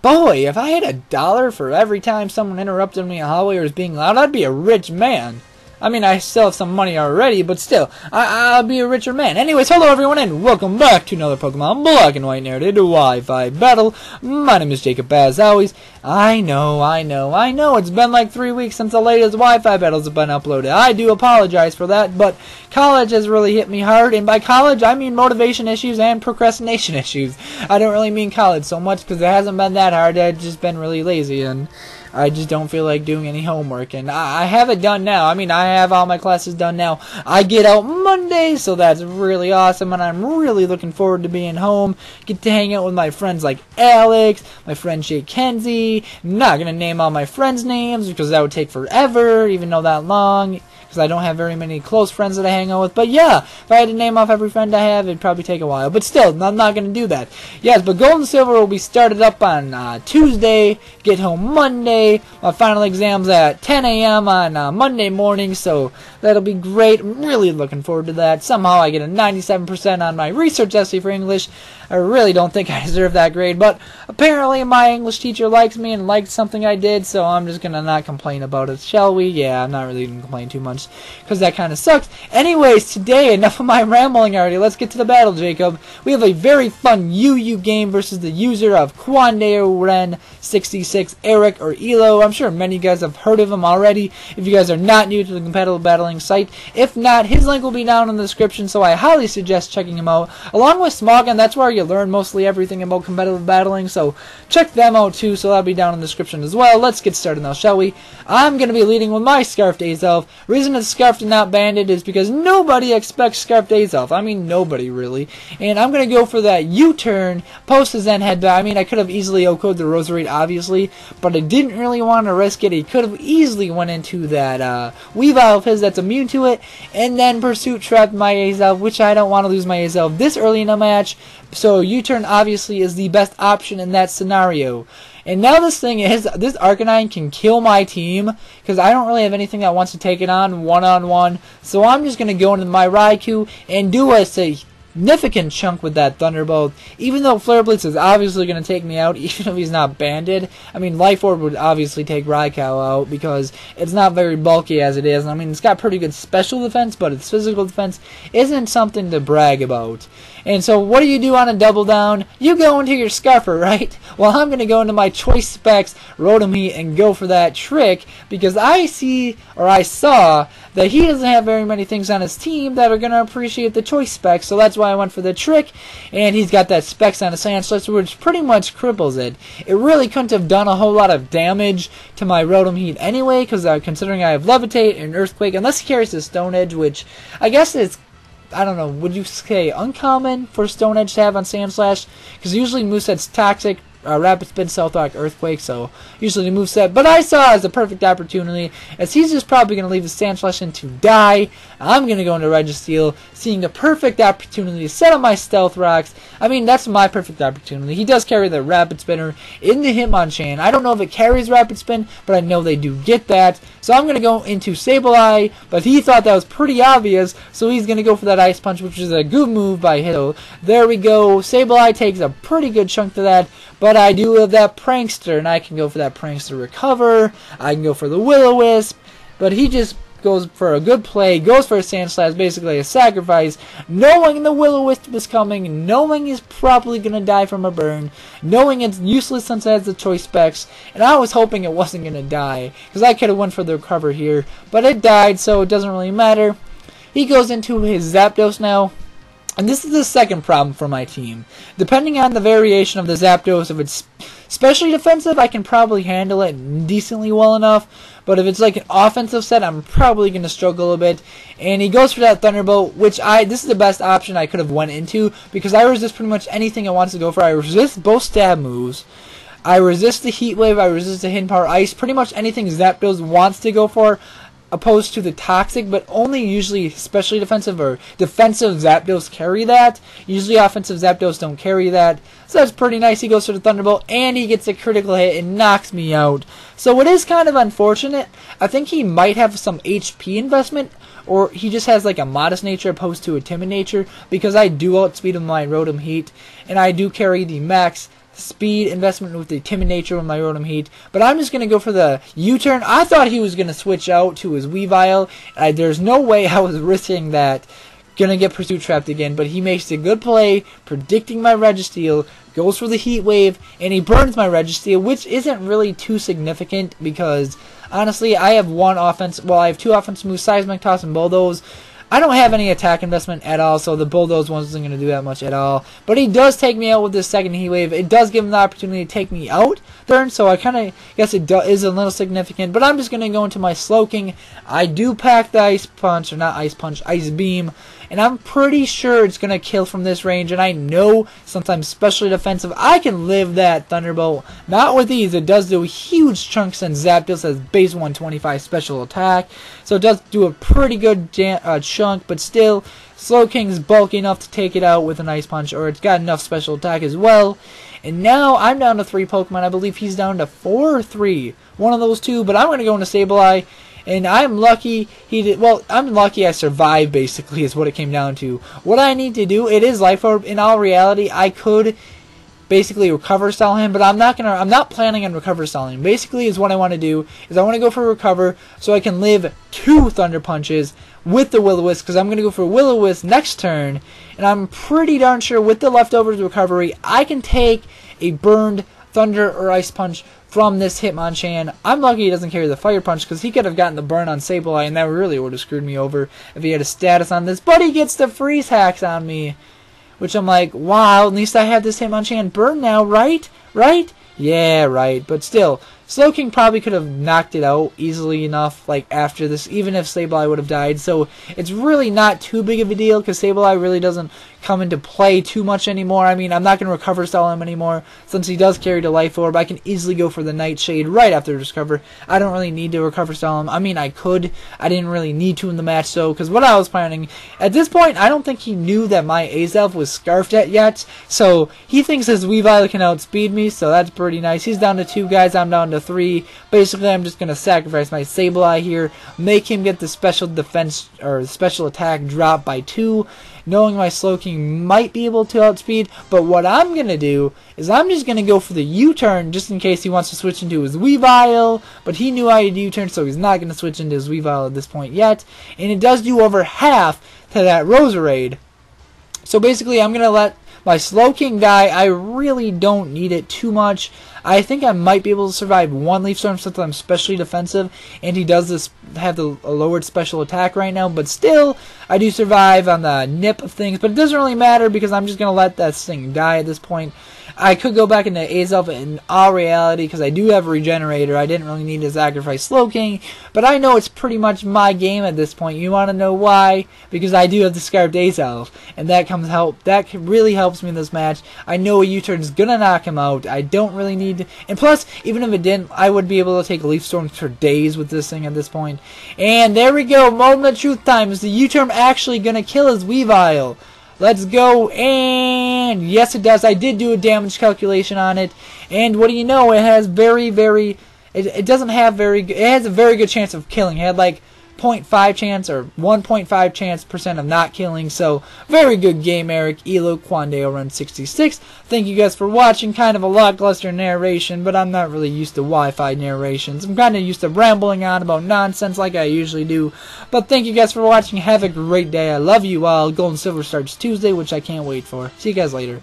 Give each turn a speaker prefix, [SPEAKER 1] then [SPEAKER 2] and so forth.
[SPEAKER 1] Boy, if I had $1 for every time someone interrupted me in the hallway or was being loud, I'd be a rich man. I mean, I still have some money already, but still, I'll be a richer man. Anyways, hello everyone, and welcome back to another Pokemon Black and White Narrated Wi-Fi battle. My name is Jacob, as always. I know, it's been like 3 weeks since the latest Wi-Fi battles have been uploaded. I do apologize for that, but college has really hit me hard, and by college, I mean motivation issues and procrastination issues. I don't really mean college so much, because it hasn't been that hard. I've just been really lazy, and I just don't feel like doing any homework, and I have it done now. I mean, I have all my classes done now. I get out Monday, so that's really awesome, and I'm really looking forward to being home. Get to hang out with my friends like Alex, my friend Jake Kenzie. I'm not going to name all my friends' names, because that would take forever, even though that long, because I don't have very many close friends that I hang out with. But yeah, if I had to name off every friend I have, it'd probably take a while. But still, I'm not going to do that. Yes, but Gold and Silver will be started up on Tuesday, get home Monday. My final exam's at 10 a.m. on Monday morning, so that'll be great. I'm really looking forward to that. Somehow I get a 97% on my research essay for English. I really don't think I deserve that grade, but apparently my English teacher likes me and liked something I did, so I'm just going to not complain about it, shall we? Yeah, I'm not really going to complain too much, because that kind of sucks. Anyways, today, enough of my rambling already. Let's get to the battle, Jacob. We have a very fun UU game versus the user of KwandaoRen66, Eric, or Elo. I'm sure many of you guys have heard of him already, if you guys are not new to the competitive battling site. If not, his link will be down in the description, so I highly suggest checking him out. Along with Smoggin, that's where you learn mostly everything about competitive battling, so check them out too, so that'll be down in the description as well. Let's get started now, shall we? I'm going to be leading with my Scarfed Azelf. Reason it's Scarfed and not Banded is because nobody expects Scarfed Azelf. I mean, nobody really. And I'm going to go for that U-turn, post his Zen headbutt. I mean, I could have easily OHKO'd the Roserade, obviously, but I didn't really want to risk it. He could have easily went into that Weavile of his that's immune to it, and then Pursuit trapped my Azelf, which I don't want to lose my Azelf this early in the match. So U-turn obviously is the best option in that scenario. And now this thing is, this Arcanine can kill my team, because I don't really have anything that wants to take it on one-on-one. So I'm just going to go into my Raikou and do a significant chunk with that Thunderbolt. Even though Flare Blitz is obviously going to take me out, even if he's not banded. I mean, Life Orb would obviously take Raikou out, because it's not very bulky as it is. I mean, it's got pretty good special defense, but its physical defense isn't something to brag about. And so what do you do on a double down? You go into your Scarfer, right? Well, I'm going to go into my Choice Specs, Rotom Heat, and go for that trick, because I saw that he doesn't have very many things on his team that are going to appreciate the Choice Specs, so that's why I went for the trick, and he's got that Specs on his Sandslash, which pretty much cripples it. It really couldn't have done a whole lot of damage to my Rotom Heat anyway, because considering I have Levitate and Earthquake, unless he carries the Stone Edge, which I guess is, I don't know, would you say uncommon for Stone Edge to have on Sandslash? Because usually moveset's Toxic, Rapid Spin, Stealth Rock, Earthquake, so usually the moveset. But I saw it as a perfect opportunity, as he's just probably going to leave the Sandslash in to die. I'm going to go into Registeel, seeing a perfect opportunity to set up my Stealth Rocks. I mean, that's my perfect opportunity. He does carry the Rapid Spinner into Hitmonchan. I don't know if it carries Rapid Spin, but I know they do get that. So I'm going to go into Sableye, but he thought that was pretty obvious, so he's going to go for that Ice Punch, which is a good move by Hitto. There we go. Sableye takes a pretty good chunk to that, but I do have that Prankster, and I can go for that Prankster Recover. I can go for the Will-O-Wisp, but he just goes for a good play, goes for a Sandslash, basically a sacrifice, knowing the Will-O-Wisp is coming, knowing he's probably going to die from a burn, knowing it's useless since it has the Choice Specs, and I was hoping it wasn't going to die, because I could have went for the recover here, but it died, so it doesn't really matter. He goes into his Zapdos now. And this is the second problem for my team. Depending on the variation of the Zapdos, if it's especially defensive, I can probably handle it decently well enough. But if it's like an offensive set, I'm probably going to struggle a bit. And he goes for that Thunderbolt, which this is the best option I could have went into, because I resist pretty much anything I want to go for. I resist both stab moves. I resist the Heat Wave. I resist the Hidden Power Ice. Pretty much anything Zapdos wants to go for, opposed to the Toxic, but only usually especially defensive or defensive Zapdos carry that. Usually offensive Zapdos don't carry that. So that's pretty nice. He goes for the Thunderbolt, and he gets a critical hit and knocks me out. So it is kind of unfortunate. I think he might have some HP investment, or he just has like a modest nature opposed to a timid nature, because I do outspeed him with my Rotom Heat, and I do carry the max speed investment with the timid nature with my Rotom Heat, but I'm just going to go for the U-turn. I thought he was going to switch out to his Weavile. There's no way I was risking that. Gonna get Pursuit Trapped again, but he makes a good play, predicting my Registeel, goes for the Heat Wave, and he burns my Registeel, which isn't really too significant because, honestly, I have I have two offense moves, Seismic Toss and Bulldoze. I don't have any attack investment at all, so the Bulldoze wasn't going to do that much at all. But he does take me out with this second Heat Wave. It does give him the opportunity to take me out turn, so I kind of guess it is a little significant. But I'm just going to go into my Slowking. I do pack the Ice Punch, or not Ice Punch, Ice Beam. And I'm pretty sure it's going to kill from this range. And I know sometimes specially defensive, I can live that Thunderbolt. Not with these. It does do huge chunks, and Zapdos has base 125 special attack. So it does do a pretty good chunk. But still, Slowking's bulky enough to take it out with an Ice Punch. Or it's got enough special attack as well. And now I'm down to 3 Pokemon. I believe he's down to 4 or 3. One of those two. But I'm going to go into Sableye. And I'm lucky he did. Well, I'm lucky I survived, basically, is what it came down to. What I need to do, it is Life Orb. In all reality, I could basically recover style him, but I'm not planning on recover styling him. Basically, is what I want to do is I want to go for recover so I can live 2 Thunder Punches with the Will-O-Wisp, because I'm going to go for Will-O-Wisp next turn, and I'm pretty darn sure with the leftovers recovery, I can take a burned Thunder or Ice Punch from this Hitmonchan. I'm lucky he doesn't carry the Fire Punch, because he could have gotten the burn on Sableye, and that really would have screwed me over if he had a status on this. But he gets the Freeze Hacks on me, which I'm like, wow, at least I have this Hitmonchan burn now, right? Right? Yeah, right. But still, Slowking probably could have knocked it out easily enough, like, after this, even if Sableye would have died. So it's really not too big of a deal, because Sableye really doesn't come into play too much anymore. I mean, I'm not going to recover style him anymore, since he does carry the Life Orb. I can easily go for the Nightshade right after the recover. I don't really need to recover style him. I mean, I could. I didn't really need to in the match, though, because what I was planning, at this point, I don't think he knew that my Azelf was scarfed yet, so he thinks his Weavile can outspeed me, so that's pretty nice. He's down to 2 guys, I'm down to 3. Basically, I'm just going to sacrifice my Sableye here, make him get the special defense, or special attack drop by 2, knowing my Slowking might be able to outspeed. But what I'm going to do is I'm just going to go for the U-turn, just in case he wants to switch into his Weavile. But he knew I had U-turn, so he's not going to switch into his Weavile at this point yet. And it does do over half to that Roserade. So basically, I'm going to let my Slowking die. I really don't need it too much. I think I might be able to survive 1 Leaf Storm since I'm specially defensive, and he does have a lowered special attack right now, but still, I do survive on the nip of things, but it doesn't really matter because I'm just going to let that thing die at this point. I could go back into Azelf in all reality because I do have a Regenerator. I didn't really need to sacrifice Slowking, but I know it's pretty much my game at this point. You want to know why? Because I do have the Scarfed Azelf, and that really helps me in this match. I know a U-turn is going to knock him out. I don't really need to, and plus, even if it didn't, I would be able to take Leaf Storms for days with this thing at this point. And there we go, moment of truth time. Is the U-turn actually going to kill his Weavile? Let's go, and yes it does. I did do a damage calculation on it, and what do you know, it has it has a very good chance of killing. It had like 0.5 chance or 1.5 chance % of not killing, so very good game, Eric, Elo, KwandaoRen66. Thank you guys for watching. Kind of a lackluster narration, but I'm not really used to Wi-Fi narrations. I'm kind of used to rambling on about nonsense like I usually do. But thank you guys for watching. Have a great day. I love you all. Gold and Silver starts Tuesday, which I can't wait for. See you guys later.